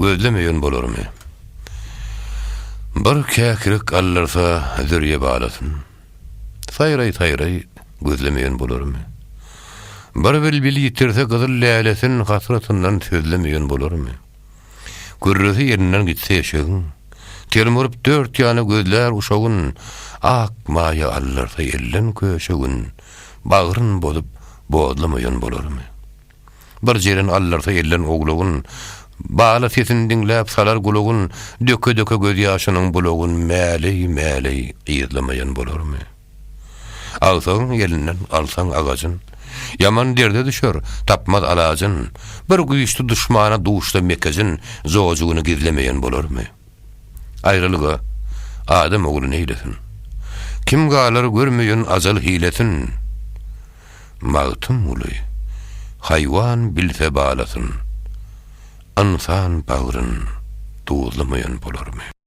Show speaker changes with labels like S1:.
S1: gözlemeýän bolarmy? Bir käkirik allarsa zürýe balasyn. Saýray gözlemeýän bolarmy? Bir bilbil ýitirse gyzyl lälesin hasratyndan sözlemeýän bolarmy? Gürrüsi ýerinden gitse ýeşegiň, telmurup dört ýany gözler uşagyň, ak maýa allarsa ellen köşegin, bagryn bolup bodlamaýan bolarmy? Bir jeren allarsa ellen oglagyň, bala sesini dinläp salar gulagyň, döke göz ýaşynyň bulagyň mäli ýyzlamaýan bolarmy? Alsaň elinden alsaň agajyn, yaman derde düşer, tapmaz alajyn, bir güýçli duşmana duşda mekejin, zojugyny gizlemeýän bolarmy? Aýrylyga adam ogly neýlesin? Kim galar görmeýän azal hilesin? Magtym uly, haýwan bilse balasyn, insan bagryn tuzlamaýan bolarmy?